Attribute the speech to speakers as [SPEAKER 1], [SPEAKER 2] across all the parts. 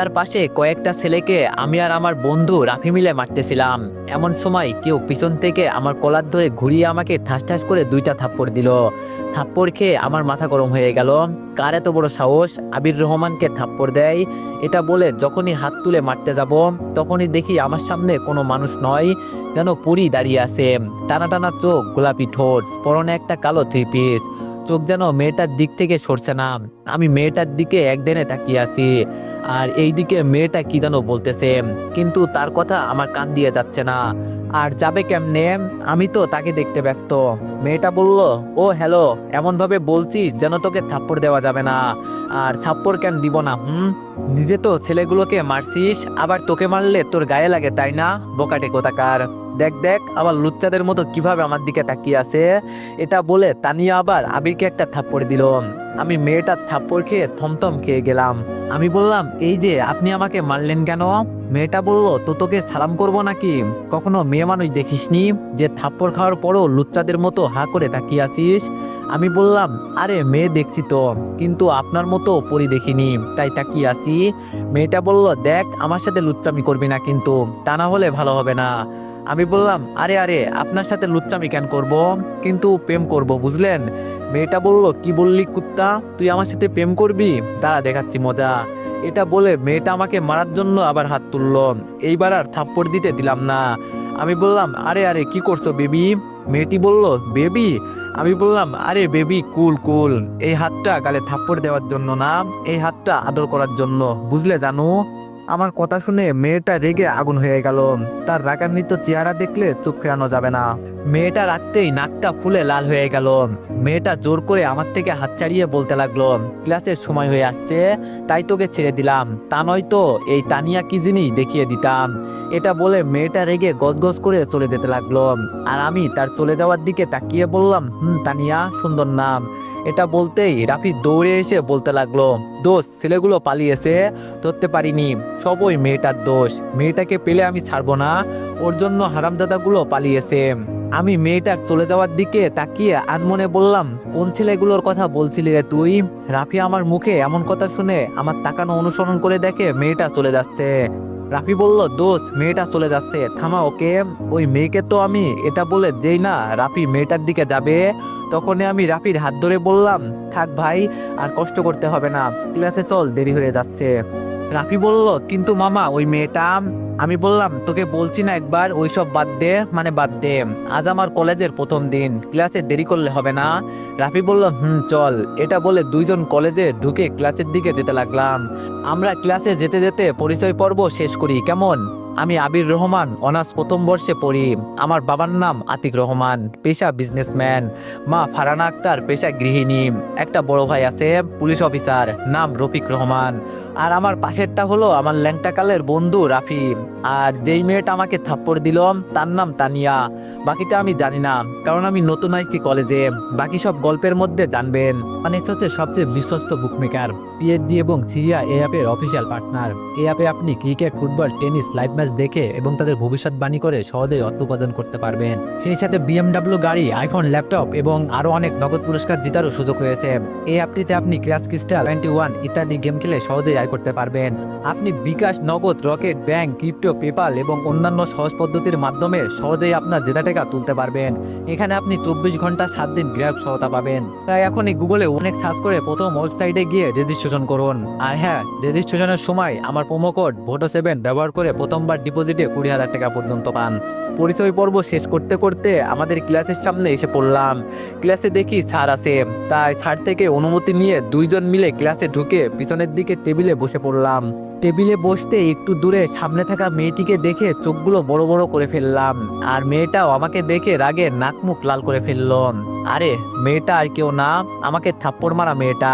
[SPEAKER 1] তার পাশে কয়েকটা ছেলেকে আমি আর আমার বন্ধু রাফি মিলে মারতেছিলাম। এমন সময় কেউ পিছন থেকে আমার কলার ধরে ঘুরিয়ে আমাকে ঠাস ঠাস করে দুইটা থাপ্পড় দিল। থাপ্পড় খেয়ে আমার মাথা গরম হয়ে গেল। কার এত বড় সাহস আবির রহমানকে থাপ্পড় দেয়? এটা বলে যখনই হাত তুলে মারতে যাব তখনই দেখি আমার সামনে কোনো মানুষ নয়, যেন পরী দাঁড়িয়ে আছে। টানা টানা চোখ, গোলাপি ঠোঁট, পরনে একটা কালো থ্রি পিস। চোখ যেন মেয়েটার দিক থেকে সরছে না। আমি মেয়েটার দিকে একদিনে তাকিয়ে আছি, আর এইদিকে মেয়েটা কি যেন বলতেছে, কিন্তু তার কথা আমার কান দিয়ে যাচ্ছে না। আর যাবে কেমনে? আমি তো তাকে দেখতে ব্যস্ত। মেয়েটা বলল, ও হ্যালো, এমন ভাবে বলছিস যেন তোকে থাপ্পড় দেওয়া যাবে না। আর থাপ্পড় কেন দিব না? নিজে তো ছেলেগুলোকে মারছিস, আবার তোকে মারলে তোর গায়ে লাগে তাই না? বোকাটে কোথাকার। দেখ দেখ আবার লুচ্চাদের মতো কিভাবে আমার দিকে তাকিয়ে আছে। এটা বলে তানিয়া আবার আবিরকে একটা থাপ্পড় দিল। আমি মেয়েটার থাপ্পড় খেয়ে থমথম খেয়ে গেলাম। আমি বললাম, এই যে আপনি আমাকে মারলেন কেন? মেয়েটা বলল, তো তোকে সালাম করব নাকি? কখনো মেয়ে মানুষ দেখিসনি যে থাপ্পড় খাওয়ার পরও লুচ্চাদের মতো হা করে তাকিয়ে আছিস? আমি বললাম, আরে মেয়ে দেখছি তো, কিন্তু আপনার মতো পরি দেখিনি, তাই তাকিয়ে আছি। মেয়েটা বলল, দেখ আমার সাথে লুচ্চামি করবি না কিন্তু, তা না হলে ভালো হবে না। আমি বললাম, আরে আরে আপনার সাথে লুচ্চামি কেন করব, কিন্তু প্রেম করব বুঝলেন। মেয়েটা বলল, কি বললি কুত্তা, তুই আমার সাথে প্রেম করবি? দাঁড়া দেখাচ্ছি মজা। এটা বলে মেয়েটা আমাকে মারার জন্য আবার হাত তুললো। এইবার আর থাপ্পড় দিতে দিলাম না। আমি বললাম, আরে আরে কি করছো বেবি? মেয়েটি বলল, বেবি? আমি বললাম, আরে বেবি কুল কুল, এই হাতটা গালে থাপ্পড় দেওয়ার জন্য না, এই হাতটা আদর করার জন্য, বুঝলে জানো? আমার কথা শুনে মেয়েটা রেগে আগুন হয়ে গেল। তার রাগান্বিত চেহারা দেখলে চোখ ফেরানো যাবে না। মেয়েটা রাখতেই নাকটা ফুলে লাল হয়ে গেল। মেয়েটা জোর করে আমার থেকে হাত ছাড়িয়ে বলতে লাগলো, ক্লাসের সময় হয়ে আসছে, তাই তোকে ছেড়ে দিলাম, তা নয়তো এই তানিয়া কি জিনিস দেখিয়ে দিতাম। এটা বলে মেয়েটা রেগে গজগজ করে চলে যেতে লাগলো। আর আমি তার চলে যাওয়ার দিকে তাকিয়ে বললাম, তানিয়া সুন্দর নাম। এটা বলতেই রাফি দৌড়ে এসে বলতে লাগলো, দোষ, ছেলেগুলো পালিয়েছে, ধরতে পারিনি, সব ওই মেয়েটার দোষ, মেয়েটাকে পেলে আমি ছাড়বো না, ওর জন্য হারামজাদাগুলো পালিয়েছে। আমি মেয়েটার চলে যাওয়ার দিকে তাকিয়ে আনমনে বললাম, কোন ছেলেগুলোর কথা বলছিলি রে তুই? রাফি আমার মুখে এমন কথা শুনে আমার তাকানো অনুসরণ করে দেখে মেয়েটা চলে যাচ্ছে। রাফি বলল, দোষ, মেয়েটা চলে যাচ্ছে, থামা ওকে, ওই মেয়েকে তো আমি। এটা বলে যেই না রাফি মেয়েটার দিকে যাবে, তখনই আমি রাফির হাত ধরে বললাম, থাক ভাই, আর কষ্ট করতে হবে না, ক্লাসে চল, দেরি হয়ে যাচ্ছে। রাফি বলল, কিন্তু মামা ওই মেয়েটা। আমি বললাম, তোকে বলছি না একবার ওইসব বাদ দে, মানে বাদ দে, আজ আমার কলেজের প্রথম দিন, ক্লাসে দেরি করলে হবে না। রাফি বলল, চল। এটা বলে দুইজন কলেজে ঢুকে ক্লাসের দিকে যেতে লাগলাম। আমরা ক্লাসে যেতে যেতে পরিচয় পর্ব শেষ করি, কেমন? আমি আবির রহমান, অনার্স প্রথম বর্ষে পড়ি। আমার বাবার নাম আতিক রহমান, পেশা বিজনেসম্যান। মা ফারহানা আক্তার, পেশা গৃহিণী। একটা বড় ভাই আছে, পুলিশ অফিসার, নাম রফিক রহমান। আর আমার পাশেরটা হলো আমার ল্যাংটাকালের বন্ধু রাফি। আর যেই মেয়েটা আমাকে থাপ্পড় দিল তার নাম তানিয়া। বাকিটা আমি জানি না, কারণ আমি নতুন আইছি কলেজে। বাকি সব গল্পের মধ্যে জানবেন। অনেক হচ্ছে সবচেয়ে বিশ্বস্ত বুকমেকার, পিএইচডি এবং সিরিয়া এই অ্যাপের অফিসিয়াল পার্টনার। এই অ্যাপে আপনি cricket, football, tennis live match দেখে এবং তাদের ভবিষ্যৎবাণী করে সহজেই অর্থ উপার্জন করতে পারবেন। সেই সাথে বিএমডাব্লিউ গাড়ি, আইফোন, ল্যাপটপ এবং আরো অনেক নগদ পুরস্কার জেতারও সুযোগ রয়েছে। এই অ্যাপটিতে আপনি ক্র্যাশ ক্রিস্টাল 21 ইত্যাদি গেম খেলে সহজেই আয় করতে পারবেন। আপনি বিকাশ, নগদ, রকেট, ব্যাংক, ক্রিপ্টো, পেপাল এবং অন্যান্য সহজ পদ্ধতির মাধ্যমে সহজেই আপনার জেতা টাকা তুলতে পারবেন। এখানে আপনি 24 ঘন্টা 7 দিন গ্রাহক সহায়তা পাবেন। তাই এখনই গুগলে অনেক সার্চ করে প্রথম ওয়েবসাইটে গিয়ে রেজিস্ট্রেশন করুন। আর হ্যাঁ, রেজিস্ট্রেশনের সময় আমার প্রোমো কোড VOTO7 ব্যবহার করে প্রথমবার ডিপোজিটে 20,000 টাকা পর্যন্ত পান। পরিচয় পর্ব শেষ করতে করতে আমাদের ক্লাসের সামনে এসে পড়লাম। ক্লাসে দেখি স্যার আছে, তাই স্যার থেকে অনুমতি নিয়ে দুইজন মিলে ক্লাসে ঢুকে পিছনের দিকে টেবিলে বসে পড়লাম। টেবিলে বসতে একটু দূরে সামনে থাকা মেয়েটিকে দেখে চোখগুলো বড় বড় করে ফেললাম। আর মেয়েটাও আমাকে দেখে রাগে নাক মুখ লাল করে ফেলল। আরে মেয়েটা আর কেউ না, আমাকে থাপ্পড় মারা মেয়েটা।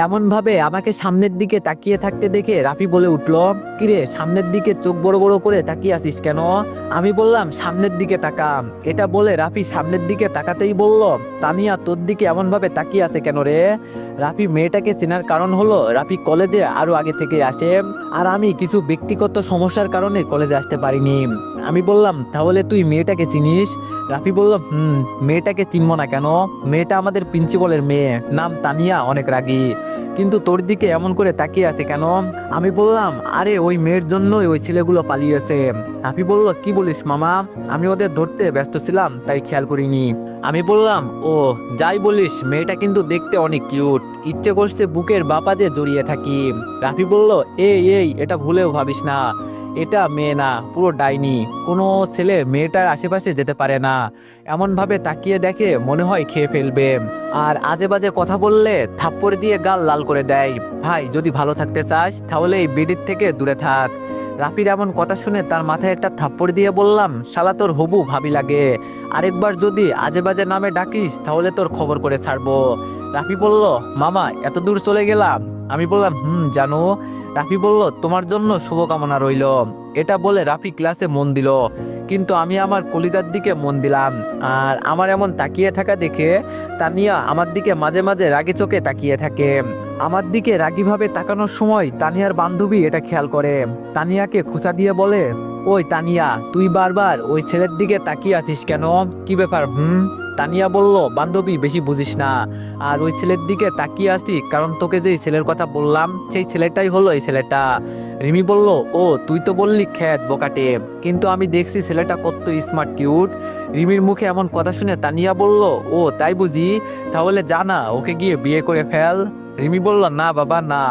[SPEAKER 1] এমন ভাবে আমাকে সামনের দিকে তাকিয়ে থাকতে দেখে রাফি বলে উঠল, কিরে সামনের দিকে চোখ বড় বড় করে তাকিয়ে আছিস কেন? আমি বললাম, সামনের দিকে তাকা। এটা বলে রাফি সামনের দিকে তাকাতেই বলল, তানিয়া তোর দিকে এমন ভাবে তাকিয়ে আছে কেন রে? রাফি মেয়েটাকে চেনার কারণ হলো রাফি কলেজে আরো আগে থেকে আসে, আর আমি কিছু ব্যক্তিগত সমস্যার কারণে কলেজে আসতে পারিনি। আমি বললাম, তাহলে তুই মেয়েটাকে চিনিস? রাফি বলল, মেয়েটাকে চিনব না কেন? মেয়েটা আমাদের প্রিন্সিপালের মেয়ে, নাম তানিয়া, অনেক রাগী, কিন্তু তোর দিকে এমন করে তাকিয়ে আছে কেন? আমি বললাম, আরে ওই মেয়ের জন্যই ওই ছেলেগুলো পালিয়েছে। রাফি বলল, কি বলিস মামা? আমি ওদের ধরতে ব্যস্ত ছিলাম তাই খেয়াল করিনি। আমি বললাম, ও যাই বলিস, মেয়েটা কিন্তু দেখতে অনেক কিউট, ইচ্ছে করছে বুকের বাপাজে জড়িয়ে থাকি। রাফি বলল, এই এই এটা ভুলেও ভাবিস না, এটা মেয়ে না, পুরো ডাইনি। কোনো ছেলে মেয়েটার আশেপাশে যেতে পারে না, এমন ভাবে তাকিয়ে দেখে মনে হয় খেয়ে ফেলবে, আর আজে বাজে কথা বললে থাপ্পড় দিয়ে গাল লাল করে দেয়। ভাই, যদি ভালো থাকতে চাস তাহলে এই বিড়ির থেকে দূরে থাক। রাফির এমন কথা শুনে তার মাথায় একটা থাপ্পড় দিয়ে বললাম, শালা তোর হবু ভাবি লাগে, আরেকবার যদি আজে বাজে নামে ডাকিস তাহলে তোর খবর করে ছাড়বো। রাফি বলল, মামা এত দূর চলে গেলাম? আমি বললাম, জানো। রাফি বলল, তোমার জন্য শুভকামনা রইল। এটা বলে রাফি ক্লাসে মন দিল, কিন্তু আমি আমার কলিজার দিকে মন দিলাম। আর আমার এমন তাকিয়ে থাকা দেখে তানিয়া আমার দিকে মাঝে মাঝে রাগি চোখে তাকিয়ে থাকে। আমার দিকে রাগিভাবে তাকানোর সময় তানিয়ার বান্ধবী এটা খেয়াল করে। তানিয়াকে খোঁচা দিয়ে বলে, ওই তানিয়া, তুই বারবার ওই ছেলের দিকে তাকিয়ে আছিস কেন? কি ব্যাপার? তানিয়া বলল, বান্ধবী বেশি বুঝিস না, আর ওই ছেলের দিকে তাকিয়ে আছি কারণ তোকে যেই ছেলের কথা বললাম সেই ছেলেটাই হলো এই ছেলেটা। রিমি বলল, ও তুই তো বললি খ্যাত বকাটে, কিন্তু আমি দেখছি ছেলেটা কত স্মার্ট কিউট। রিমির মুখে এমন কথা শুনে তানিয়া বলল, ও তাই বুঝি, তাহলে জানা ওকে গিয়ে বিয়ে করে ফেল। রিমি বলল, না বাবা না,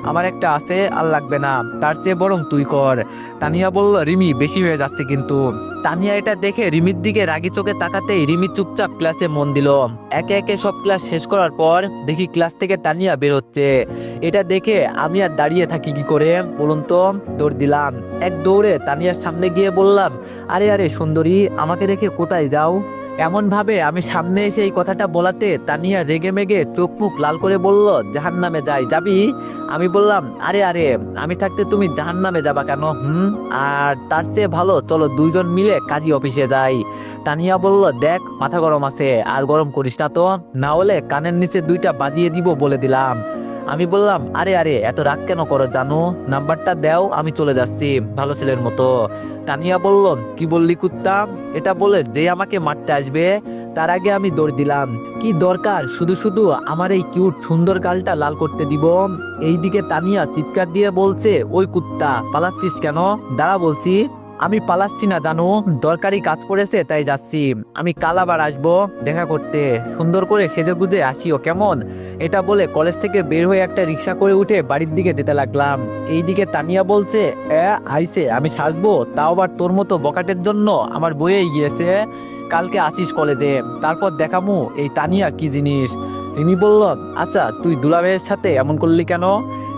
[SPEAKER 1] আমার একটা আছে, আর লাগবে না, তার চেয়ে বরং তুই কর। তানিয়া বলল, রিমি বেশি হয়ে যাচ্ছে কিন্তু। তানিয়া এটা দেখে রিমির দিকে রাগি চোখে তাকাতেই রিমি চুপচাপ ক্লাসে মন দিল। একে একে সব ক্লাস শেষ করার পর দেখি ক্লাস থেকে তানিয়া বের হচ্ছে। এটা দেখে আমি আর দাঁড়িয়ে থাকি কি করে বলুন তো? দৌড় দিলাম। এক দৌড়ে তানিয়ার সামনে গিয়ে বললাম, আরে আরে সুন্দরী, আমাকে রেখে কোথায় যাও? এমন ভাবে আমি সামনে এসে এই কথাটা বলাতে তানিয়া রেগে মেগে চোখ মুখ লাল করে বলল, জাহান্নামে যাই, যাবি? আমি বললাম, আরে আরে, আমি থাকতে তুমি জাহান্নামে যাবা কেন? আর তার চেয়ে ভালো চলো দুইজন মিলে কাজী অফিসে যাই। তানিয়া বলল, দেখ মাথা গরম আছে, আর গরম করিস না তো, না হলে কানের নিচে দুইটা বাজিয়ে দিব বলে দিলাম। আমি বললাম, আরে আরে এত রাগ কেন করো জানো, নাম্বারটা দাও, আমি চলে যাচ্ছি ভালো ছেলের মতো। তানিয়া বলল, কি বললি কুত্তা? এটা বলে যে আমাকে মারতে আসবে তার আগে আমি দৌড় দিলাম। কি দরকার শুধু শুধু আমার এই কিউট সুন্দর গালটা লাল করতে দিব? এইদিকে তানিয়া চিৎকার দিয়ে বলছে, ওই কুত্তা পালাচ্ছিস কেন? দাঁড়া বলছি। আমি পালাচ্ছি না জানো, দরকারি কাজ পড়েছে তাই যাচ্ছি। আমি কাল আবার আসবো দেখা করতে, সুন্দর করে সেজে গুজে আসিও কেমন? এটা বলে কলেজ থেকে বের হয়ে একটা রিক্সা করে উঠে বাড়ির দিকে যেতে লাগলাম। এইদিকে তানিয়া বলছে, আইছে আমি সাজবো, তাও আবার তোর মতো বকাটের জন্য আমার বইয়েই গিয়েছে। কালকে আসিস কলেজে, তারপর দেখামু এই তানিয়া কি জিনিস। রিমি বলল, আচ্ছা তুই দুলাভাইয়ের সাথে এমন করলি কেন?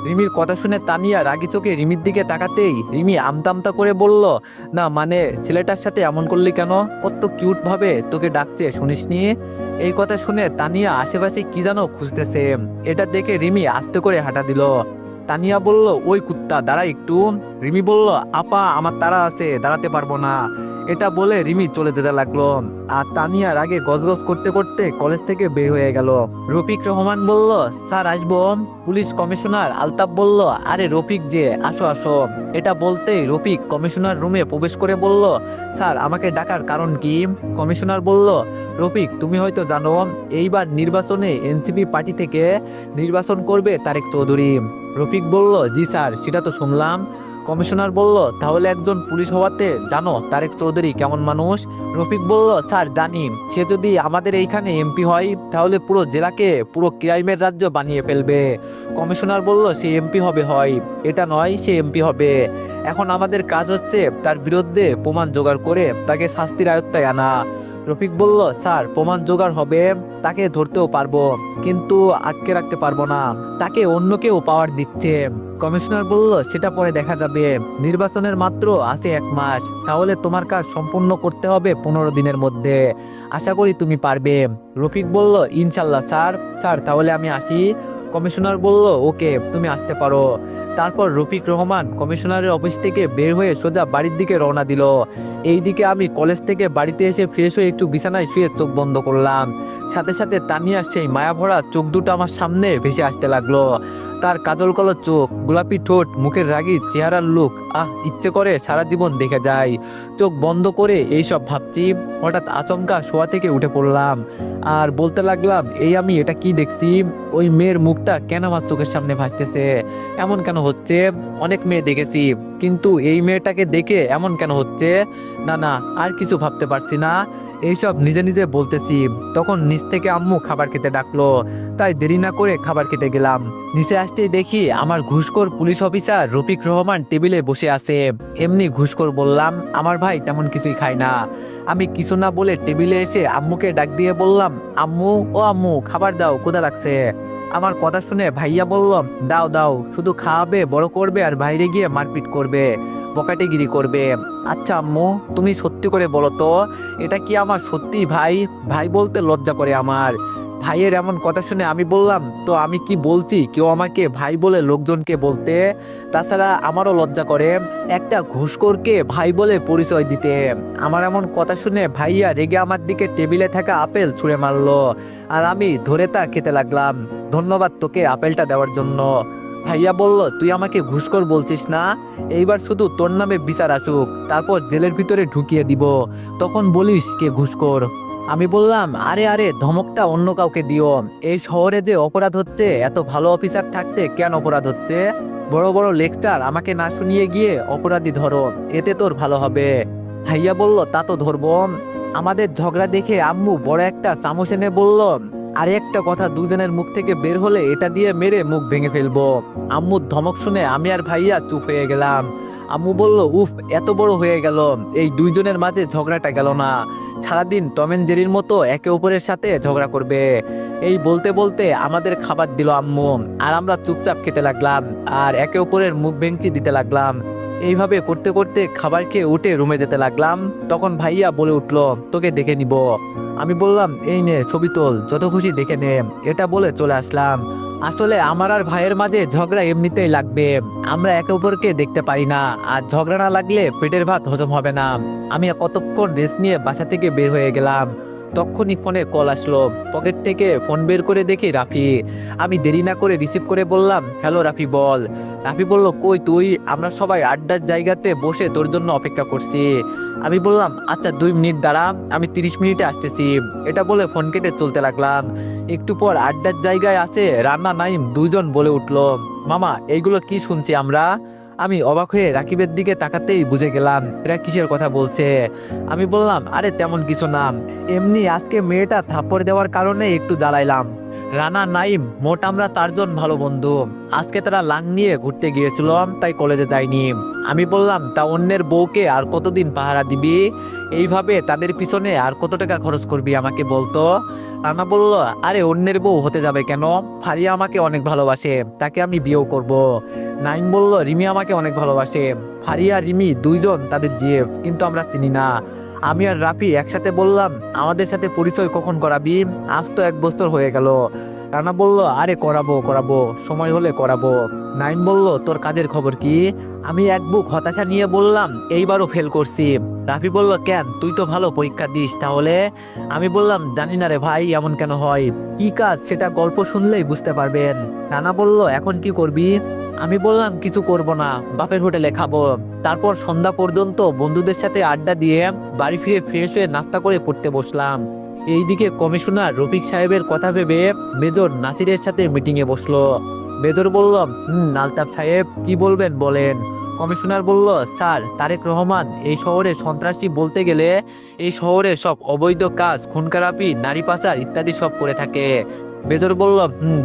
[SPEAKER 1] রিমির কথা শুনে তানিয়া রাগি চোখে রিমির দিকে তাকাতেই রিমি আমতা আমতা করে বলল, না মানে ছেলেটার সাথে এমন করলি কেন? কত কিউট ভাবে তোকে ডাকছে শুনিসনি? এই কথা শুনে তানিয়া আশেপাশে কি যেন খুঁজতেছে। এটা দেখে রিমি আস্তে করে হাঁটা দিল। তানিয়া বলল, ওই কুত্তা দাঁড়া একটু। রিমি বলল, আপা আমার তাড়া আছে, দাঁড়াতে পারবো না। এটা বলে রিমি চলে যেতে লাগলো। আর তানিয়ার আগে গজগজ করতে করতে কলেজ থেকে বের হয়ে গেল। রফিক রহমান বলল, স্যার আসবো? পুলিশ কমিশনার আলতাফ বলল, আরে রফিক যে, আসো আসো। এটা বলতেই রফিক কমিশনার রুমে প্রবেশ করে বলল, স্যার আমাকে ডাকার কারণ কি? কমিশনার বলল, রফিক তুমি হয়তো জানো এইবার নির্বাচনে এনসিপি পার্টি থেকে নির্বাচন করবে তারেক চৌধুরী। রফিক বলল, জি স্যার, সেটা তো শুনলাম। কমিশনার বলল, তাহলে একজন পুলিশ হওয়াতে জানো তারেক চৌধুরী কেমন মানুষ? রফিক বলল, স্যার জানি, সে যদি আমাদের এইখানে এমপি হয় তাহলে পুরো জেলাকে পুরো ক্রাইমের রাজ্য বানিয়ে ফেলবে। কমিশনার বলল, সে এমপি হবে হয়, এটা নয় সে এমপি হবে। এখন আমাদের কাজ হচ্ছে তার বিরুদ্ধে প্রমাণ জোগাড় করে তাকে শাস্তির আয়ত্তায় আনা। রফিক বলল, স্যার প্রমাণ জোগাড় হবে, তাকে ধরতেও পারবো, কিন্তু আটকে রাখতে পারবো না, তাকে অন্য কেউ পাওয়ার দিচ্ছে। কমিশনার বলল, সেটা পরে দেখা যাবে, নির্বাচনের মাত্র আছে 1 মাস, তাহলে তোমার কাজ সম্পূর্ণ করতে হবে 15 দিনের মধ্যে, আশা করি তুমি পারবে। রফিক বলল, ইনশাল্লাহ স্যার। স্যার তাহলে আমি আসি। কমিশনার বলল, ওকে তুমি আসতে পারো। তারপর রফিক রহমান কমিশনারের অফিস থেকে বের হয়ে সোজা বাড়ির দিকে রওনা দিল। এইদিকে আমি কলেজ থেকে বাড়িতে এসে ফ্রেশ হয়ে একটু বিছানায় শুয়ে চোখ বন্ধ করলাম। সাথে সাথে তানিয়ার সেই মায়াভরা চোখ দুটো আমার সামনে ভেসে আসতে লাগলো। তার কাজল কলো চোখ, গোলাপি ঠোঁট, মুখের রাগী চেহারার লুক, ইচ্ছে করে সারা জীবন দেখে যায়। চোখ বন্ধ করে এইসব ভাবছি, হঠাৎ আচমকা শোয়া থেকে উঠে পড়লাম আর বলতে লাগলাম, এই আমি এটা কি দেখছি? ওই মেয়ের মুখটা কেন আমার চোখের সামনে ভাসতেছে? এমন কেন হচ্ছে? অনেক মেয়ে দেখেছি, কিন্তু এই মেয়েটাকে দেখে এমন কেন হচ্ছে? না না, আর কিছু ভাবতে পারছি না। এইসব নিজে নিজে বলতেছি, তখন নিচ থেকে আম্মু খাবার খেতে ডাকলো। তাই দেরি না করে খাবার খেতে গেলাম। নিচে আসতেই দেখি আমার ঘুষখোর পুলিশ অফিসার রফিক রহমান টেবিলে বসে আছে। এমনি ঘুষখোর বললাম, আমার ভাই তেমন কিছুই খায় না। আমি কিছু না বলে টেবিলে এসে আম্মুকে ডাক দিয়ে বললাম, আম্মু, ও আম্মু, খাবার দাও, ক্ষুধা লাগছে। আমার কথা শুনে ভাইয়া বলল, দাও দাও, শুধু খাওয়াবে, বড় করবে আর বাইরে গিয়ে মারপিট করবে, বকাটেগিরি করবে। আচ্ছা আম্মু, তুমি সত্যি করে বলো তো, এটা কি আমার সত্যি ভাই? ভাই বলতে লজ্জা করে আমার। ভাইয়ের এমন কথা শুনে আমি বললাম, তো আমি কি বলছি কেউ আমাকে ভাই বলে লোকজনকে বলতে? তাছাড়া আমারও লজ্জা করে একটা ঘুষখোরকে ভাই বলে পরিচয় দিতে। আমার এমন কথা শুনে ভাইয়া রেগে আমার দিকে টেবিলে থাকা আপেল ছুঁড়ে মারলো আর আমি ধরে তা খেতে লাগলাম। ধন্যবাদ তোকে আপেলটা দেওয়ার জন্য। ভাইয়া বলল, তুই আমাকে ঘুষখোর বলছিস না? এইবার শুধু তোর নামে বিচার আসুক, তারপর জেলের ভিতরে ঢুকিয়ে দিব, তখন বলিস কে ঘুষখোর। আমি বললাম, আরে আরে, ধমকটা অন্য কাউকে দিও। এই শহরে যে অপরাধ হচ্ছে, এত ভালো অফিসার থাকতে কেন অপরাধ হচ্ছে? বড় বড় লেকচার আমাকে না শুনিয়ে গিয়ে অপরাধী ধরো, এতে তোর ভালো হবে। ভাইয়া বলল, তা তো ধরবো। আমাদের ঝগড়া দেখে আম্মু বড় একটা চামচ এনে বলল, আরে একটা কথা দুজনের মুখ থেকে বের হলে এটা দিয়ে মেরে মুখ ভেঙে ফেলবো। আম্মুর ধমক শুনে আমি আর ভাইয়া চুপ হয়ে গেলাম। আম্মু বলল, উফ, এত বড় হয়ে গেল, এই দুইজনের মাঝে ঝগড়াটা গেল না, সারাদিন টম এন্ড জেরির মতো একে অপরের সাথে ঝগড়া করবে। এই বলতে বলতে আমাদের খাবার দিল আম্মু আর আমরা চুপচাপ খেতে লাগলাম আর একে অপরের মুখ ভেঙচি দিতে লাগলাম। এইভাবে করতে করতে খাবার খেয়ে উঠে রুমে যেতে লাগলাম। তখন ভাইয়া বলে উঠলো, তোকে দেখে নিব। আমি বললাম, এই নে ছবি তোল, যত খুশি দেখে নে। এটা বলে চলে আসলাম। আসলে আমার আর ভাইয়ের মাঝে ঝগড়া এমনিতেই লাগবে, আমরা একে অপরকে দেখতে পারি না, আর ঝগড়া না লাগলে পেটের ভাত হজম হবে না। আমি কতক্ষণ রেস্ট নিয়ে বাসা থেকে বের হয়ে গেলাম। তখনই ফোনে কল আসলো। পকেট থেকে ফোন বের করে দেখি রাফি। আমি দেরি না করে রিসিভ করে বললাম, হ্যালো রাফি, বল। রাফি বলল, কই তুই? আমরা সবাই আড্ডার জায়গাতে বসে তোর জন্য অপেক্ষা করছি। আমি বললাম, আচ্ছা 2 মিনিট দাঁড়া, আমি 30 মিনিটে আসতেছি। এটা বলে ফোন কেটে চলতে লাগলাম। একটু পর আড্ডার জায়গায় আছে রান্না নাইম দুইজন বলে উঠলো, মামা, এইগুলো কি শুনছি আমরা? আমি অবাক হয়ে রাকিবের দিকে তাকাতেই বুঝে গেলাম এরা কিসের কথা বলছে। আমি বললাম, আরে তেমন কিছু না, এমনি আজকে মেয়েটা থাপ্পড় দেওয়ার কারণে একটু জ্বালাইলাম। রানা নাইম মোট আমরা 4জন ভালো বন্ধু। আজকে তারা লাং নিয়ে ঘুরতে গিয়েছিলাম, তাই কলেজে যাইনি। আমি বললাম, তা অন্যের বউকে আর কতদিন পাহারা দিবি? এইভাবে তাদের পিছনে আর কত টাকা খরচ করবি আমাকে বলতো? রানা বলল, আরে অন্যের বউ হতে যাবে কেন? ফারিয়া আমাকে অনেক ভালোবাসে, তাকে আমি বিয়েও করব। নাইম বলল, রিমি আমাকে অনেক ভালোবাসে। ফারিয়া রিমি দুইজন তাদের জিএফ, কিন্তু আমরা চিনি না। আমি আর রাফি একসাথে বললাম, আমাদের সাথে পরিচয় কখন করাবি? আজ তো 1 বছর হয়ে গেল। রানা বলল, আরে করাবো করাবো, সময় হলে করাবো। নাইম বলল, তোর কাজের খবর কি? আমি এক বুক হতাশা নিয়ে বললাম, এইবারও ফেল করছি। রাফি বলল, কেন, তুই তো ভালো পরীক্ষা দিস তাহলে? আমি বললাম, জানি না রে ভাই, এমন কেন হয়? কি কাজ সেটা গল্প শুনলেই বুঝতে পারবেন। রানা বলল, এখন কি করবি? আমি বললাম, কিছু করব না, বাপের হোটেলে খাবো। তারপর সন্ধ্যা পর্যন্ত বন্ধুদের সাথে আড্ডা দিয়ে বাড়ি ফিরে ফ্রেশ হয়ে নাস্তা করে পড়তে বসলাম। এইদিকে কমিশনার রফিক সাহেবের কথা ভেবে মেজর নাসিরের সাথে মিটিংয়ে বসলো। মেজর বলল, আলতাফ সাহেব, কি বলবেন বলেন। কমিশনার বলল, স্যার, তারেক রহমান এই শহরে সন্ত্রাসী বলতে গেলে এই শহরে সব অবৈধ কাজ, খুন খারাপি, নারী পাচার ইত্যাদি সব করে থাকে। মেজর বলল,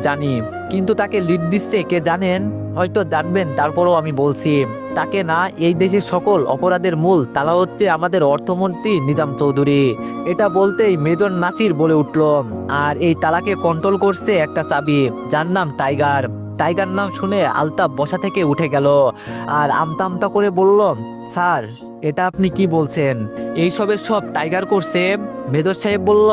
[SPEAKER 1] জানি, কিন্তু তাকে লিড দিচ্ছে কে জানেন? হয়তো জানবেন, তারপরও আমি বলছি, তাকে না, এই দেশের সকল অপরাধের মূল তালা হচ্ছে আমাদের অর্থমন্ত্রী নিজাম চৌধুরী। এটা বলতেই মেজর নাসির বলে উঠল, আর এই তালাকে কন্ট্রোল করছে একটা চাবি, যার নাম টাইগার। টাইগার নাম শুনে আলতাফ বসা থেকে উঠে গেল আর আমতা আমতা করে বলল, স্যার, এটা আপনি কি বলছেন? এইসবের সব টাইগার করছে? মেজর সাহেব বলল,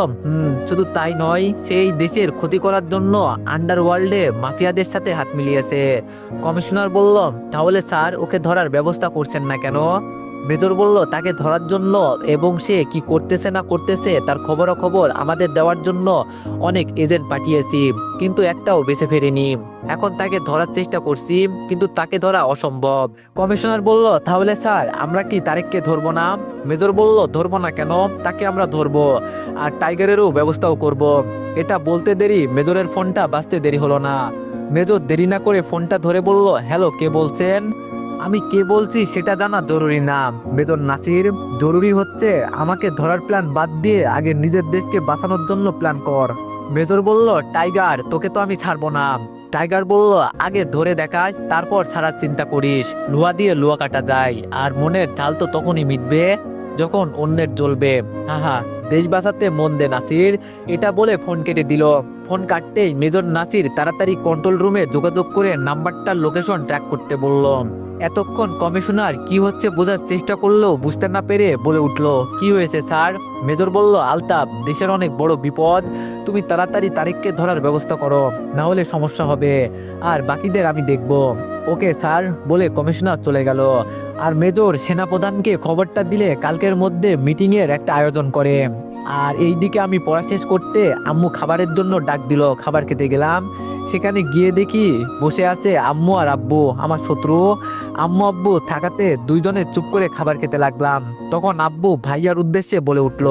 [SPEAKER 1] শুধু তাই নয়, সেই দেশের ক্ষতি করার জন্য আন্ডারওয়ার্ল্ডে মাফিয়াদের সাথে হাত মিলিয়েছে। কমিশনার বলল, তাহলে স্যার, ওকে ধরার ব্যবস্থা করছেন না কেন? মেজর বলল তাকে ধরার জন্য এবং সে কি করতেছে না করতেছে তার খবরাখবর আমাদের দেওয়ার জন্য অনেক এজেন্ট পাঠিয়েছি, কিন্তু একটাও বেঁচে ফেরেনি। এখন তাকে ধরার চেষ্টা করছি, কিন্তু তাকে ধরা অসম্ভব। কমিশনার বলল, তাহলে স্যার আমরা কি তারেককে ধরবো না? মেজর বলল, ধরবো না কেন, তাকে আমরা ধরবো, আর টাইগারেরও ব্যবস্থাও করব। এটা বলতে দেরি মেজরের ফোনটা বাজতে দেরি হলো না। মেজর দেরি না করে ফোনটা ধরে বলল, হ্যালো, কে বলছেন? আমি কে বলছি সেটা জানা জরুরি না মেজর নাসির, জরুরি হচ্ছে আমাকে ধরার প্ল্যান বাদ দিয়ে আগে নিজের দেশকে বাঁচানোর জন্য প্ল্যান কর। মেজর বলল, টাইগার, তোকে তো আমি ছাড়বো না। টাইগার বলল, আগে ধরে দেখাস, তারপর ছাড়ার চিন্তা করিস। লোহা দিয়ে লোহা কাটা যায়, আর মনের ঢাল তো তখনই মিটবে যখন অন্যের জ্বলবে। হাহা, দেশ বাঁচাতে মন দে নাসির। এটা বলে ফোন কেটে দিল। ফোন কাটতেই মেজর নাসির তাড়াতাড়ি কন্ট্রোল রুমে যোগাযোগ করে নাম্বারটার লোকেশন ট্র্যাক করতে বলল। এতক্ষণ কমিশনার কি হচ্ছে বোঝার চেষ্টা করলেও বুঝতে না পেরে বলে উঠল, কি হয়েছে স্যার? মেজর বলল, আলতাফ, দেশের অনেক বড় বিপদ, তুমি তাড়াতাড়ি তারিখকে ধরার ব্যবস্থা করো, না হলে সমস্যা হবে, আর বাকিদের আমি দেখব। ওকে স্যার, বলে কমিশনার চলে গেল। আর মেজর সেনাপ্রধানকে খবরটা দিলে কালকের মধ্যে মিটিং এর একটা আয়োজন করে। আর এইদিকে আমি পড়া শেষ করতে আম্মু খাবারের জন্য ডাক দিল, খাবার খেতে গেলাম। সেখানে গিয়ে দেখি বসে আছে আম্মু আর আব্বু, আমার শত্রু। আম্মু আব্বু থাকাতে দুইজনে চুপ করে খাবার খেতে লাগলাম। তখন আব্বু ভাইয়ার উদ্দেশ্যে বলে উঠল,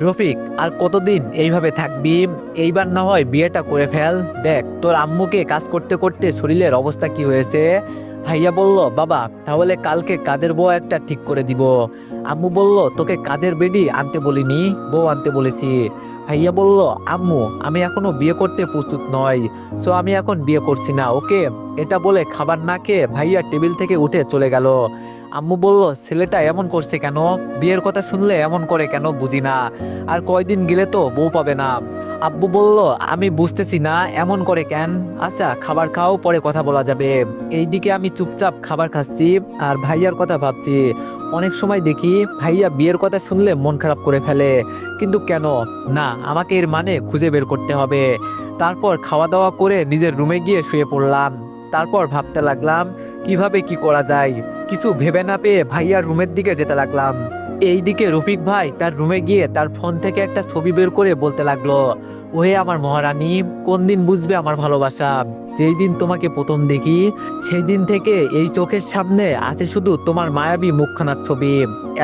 [SPEAKER 1] রফিক, আর কতদিন এইভাবে থাকবি? এইবার না হয় বিয়েটা করে ফেল। দেখ তোর আম্মুকে কাজ করতে করতে শরীরের অবস্থা কি হয়েছে। ভাইয়া বলল, বাবা, তাহলে কালকে কাজের বউ একটা ঠিক করে দিব। আম্মু বলল, তোকে কাজের বেডি আনতে বলিনি, বউ আনতে বলেছি। ভাইয়া বলল, আম্মু, আমি এখনো বিয়ে করতে প্রস্তুত নই, সো আমি এখন বিয়ে করছি না, ওকে। এটা বলে খাবার না খেয়ে ভাইয়া টেবিল থেকে উঠে চলে গেল। আম্মু বলল, ছেলেটা এমন করছে কেন? বিয়ের কথা শুনলে এমন করে কেন বুঝি না, আর কয়দিন গেলে তো বউ পাবে না। আব্বু বলল, আমি বুঝতেছি না এমন করে কেন। আচ্ছা, খাবার খাও, পরে কথা বলা যাবে। এইদিকে আমি চুপচাপ খাবার খাচ্ছি আর ভাইয়ার কথা ভাবছি। অনেক সময় দেখি ভাইয়া বিয়ের কথা শুনলে মন খারাপ করে ফেলে, কিন্তু কেন? না, আমাকে এর মানে খুঁজে বের করতে হবে। তারপর খাওয়া দাওয়া করে নিজের রুমে গিয়ে শুয়ে পড়লাম। তারপর ভাবতে লাগলাম কিভাবে কি করা যায়। কিছু ভেবে না পেয়ে ভাইয়ার রুমের দিকে যেতে লাগলাম। এইদিকে রফিক ভাই তার রুমে গিয়ে তার ফোন থেকে একটা ছবি বের করে বলতে লাগলো, ওহে আমার মহারানী, কোন দিন বুঝবে আমার ভালোবাসা? যেই দিন তোমাকে প্রথম দেখি সেই দিন থেকে এই চোখের সামনে আছে শুধু তোমার মায়াবী মুখখানার ছবি।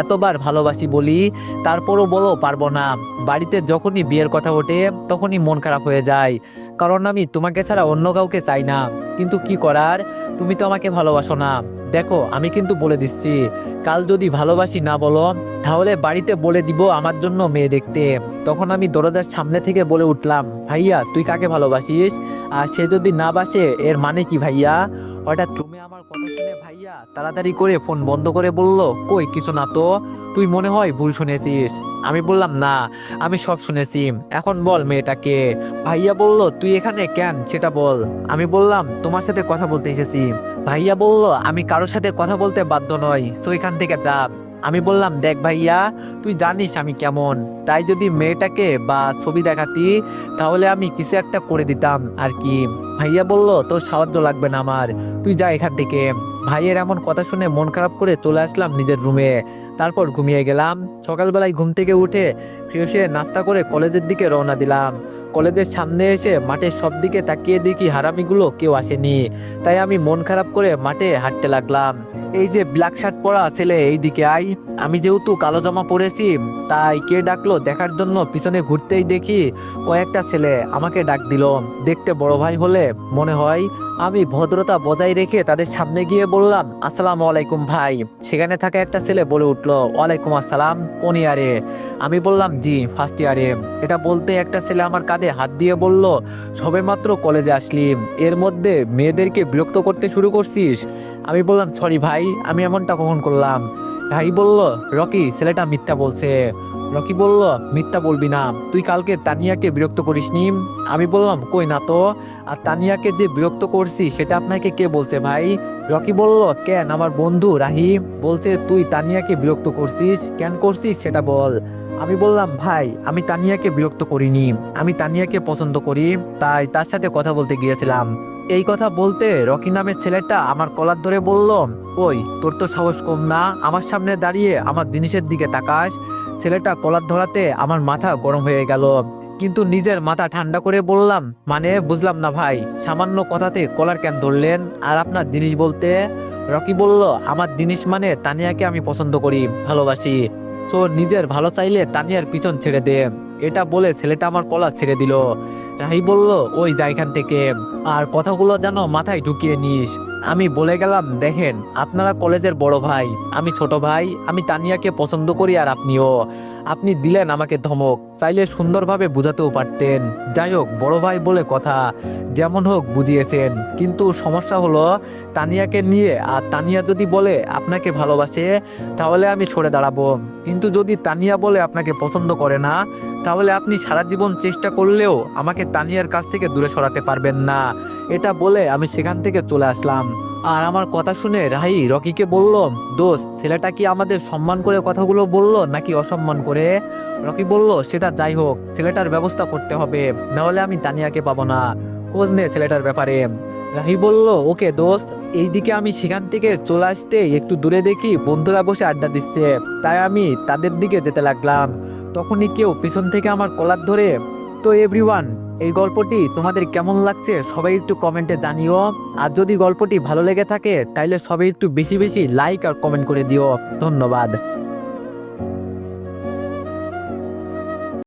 [SPEAKER 1] এতবার ভালোবাসি বলি, তারপরও বলো পারবো না। বাড়িতে যখনই বিয়ের কথা ওঠে তখনই মন খারাপ হয়ে যায়, কারণ আমি তোমাকে ছাড়া অন্য কাউকে চাই না। কিন্তু কি করার, তুমি তো আমাকে ভালোবাসো না। দেখো, আমি কিন্তু বলে দিচ্ছি, কাল যদি ভালোবাসি না বলো, তাহলে বাড়িতে বলে দিব আমার জন্য মেয়ে দেখতে। তখন আমি দরজার সামনে থেকে বলে উঠলাম, ভাইয়া, তুই কাকে ভালোবাসিস? আর সে যদি না বাসে এর মানে কি ভাইয়া? হঠাৎ রুমে আমার কথা শুনে ভাইয়া তাড়াতাড়ি করে ফোন বন্ধ করে বলল, কই কিছু না তো, তুই মনে হয় ভুল শুনেছিস। আমি বললাম, না, আমি সব শুনেছি, এখন বল মেয়েটাকে। ভাইয়া বলল, তুই এখানে কেন সেটা বল। আমি বললাম, তোমার সাথে কথা বলতে এসেছি। ভাইয়া বলল, আমি কারোর সাথে কথা বলতে বাধ্য নই, সো এখান থেকে যা। আমি বললাম, দেখ ভাইয়া, তুই জানিস আমি কেমন, তাই যদি মেয়েটাকে বা ছবি দেখাতি তাহলে আমি কিছু একটা করে দিতাম আর কি। ভাইয়া বলল, তোর সাহায্য লাগবে না আমার, তুই যা এখান থেকে। ভাইয়ের এমন কথা শুনে মন খারাপ করে চলে আসলাম নিজের রুমে। তারপর ঘুমিয়ে গেলাম। সকালবেলায় ঘুম থেকে উঠে ফ্রেশ হয়ে নাস্তা করে কলেজের দিকে রওনা দিলাম। কলেজের সামনে এসে মাঠের সব দিকে তাকিয়ে দেখি হারামিগুলো কেউ আসেনি, তাই আমি মন খারাপ করে মাঠে হাঁটতে লাগলাম। এই যে ব্ল্যাক শার্ট পরা ছেলে, এই দিকে আয়। আমি যেহেতু কালো জামা পরেছি তাই কে ডাকলো দেখার জন্য পিছনে ঘুরতেই দেখি কয়েকটা ছেলে আমাকে ডাক দিল। দেখতে বড় ভাই হলে মনে হয়। আমি ভদ্রতা বজায় রেখে তাদের সামনে গিয়ে বললাম, আসসালামু আলাইকুম ভাই। সেখানে থাকা একটা ছেলে বলে উঠলো, ওয়ালাইকুম আসসালাম, কোন ইয়ারে? আমি বললাম, জি, ফার্স্ট ইয়ারে। এটা বলতে একটা ছেলে আমার কাঁধে হাত দিয়ে বলল, সবেমাত্র কলেজে আসলি, এর মধ্যে মেয়েদেরকে বিরক্ত করতে শুরু করছিস? আমি বললাম, সরি ভাই, আমি এমনটা কখন করলাম? ভাই বলল, রকি, ছেলেটা মিথ্যা বলছে। রকি বলল, মিথ্যা বলবি না, তুই কালকে তানিয়াকে বিরক্ত করিসনি? আমি বললাম, কই না তো। আর তানিয়াকে যে বিরক্ত করছি সেটা আপনাকে কে বলছে ভাই? রকি বলল, কেন, আমার বন্ধু রাহিম বলছে তুই তানিয়াকে বিরক্ত করছিস, কেন করছিস সেটা বল। আমি বললাম, ভাই, আমি তানিয়াকে বিরক্ত করিনি, আমি তানিয়াকে পছন্দ করি, তাই তার সাথে কথা বলতে গিয়েছিলাম। এই কথা বলতে রকি নামের ছেলেটা আমার কলার ধরে বলল, ওই তোর তো সাহস কম না, আমার সামনে দাঁড়িয়ে আমার জিনিসের দিকে তাকাস। ছেলেটা কলার ধরাতে আমার মাথা গরম হয়ে গেল, কিন্তু নিজের মাথা ঠান্ডা করে বললাম, মানে বুঝলাম না ভাই, সামান্য কথাতে কলার কেন ধরলেন? আর আপনার জিনিস বলতে? রকি বলল, আমার জিনিস মানে তানিয়াকে আমি পছন্দ করি, ভালোবাসি। সো নিজের ভালো চাইলে তানিয়ার পিছন ছেড়ে দে। এটা বলে ছেলেটা আমার কলার ছেড়ে দিল। রাহি বলল, ওই যা এখান থেকে, আর কথাগুলো যেন মাথায় ঢুকিয়ে নিস। আমি বলে গেলাম, দেখেন আপনারা কলেজের বড় ভাই, আমি ছোট ভাই, আমি তানিয়াকে পছন্দ করি আর আপনিও। আপনি দিলেন আমাকে ধমক, চাইলে সুন্দরভাবে বুঝাতেও পারতেন। যাই হোক, বড় ভাই বলে কথা, যেমন হোক বুঝিয়েছেন। কিন্তু সমস্যা হলো তানিয়াকে নিয়ে, আর তানিয়া যদি বলে আপনাকে ভালোবাসে তাহলে আমি সরে দাঁড়াবো, কিন্তু যদি তানিয়া বলে আপনাকে পছন্দ করে না, তাহলে আপনি সারা জীবন চেষ্টা করলেও আমাকে তানিয়ার কাছ থেকে দূরে সরাতে পারবেন না। এটা বলে আমি সেখান থেকে চলে আসলাম। আর আমার কথা শুনে রাহি রকিকে বলল, দোস্ত, ছেলেটা কি আমাদের সম্মান করে কথাগুলো বললো নাকি অসম্মান করে? রকি বলল, সেটা যাই হোক, ছেলেটার ব্যবস্থা করতে হবে, নাহলে আমি তানিয়াকে পাবো না। খোঁজ নে ছেলেটার ব্যাপারে। রাহি বলল, ওকে দোস্ত। এইদিকে আমি সেখান থেকে চলে আসতে একটু দূরে দেখি বন্ধুরা বসে আড্ডা দিচ্ছে, তাই আমি তাদের দিকে যেতে লাগলাম। তখনই কেউ পিছন থেকে আমার কলার ধরে। তো এভরিওয়ান, এই গল্পটি তোমাদের কেমন লাগছে সবাই একটু কমেন্টে জানিও। আর যদি গল্পটি ভালো লেগে থাকে তাহলে সবাই একটু বেশি বেশি লাইক আর কমেন্ট করে দিও। ধন্যবাদ।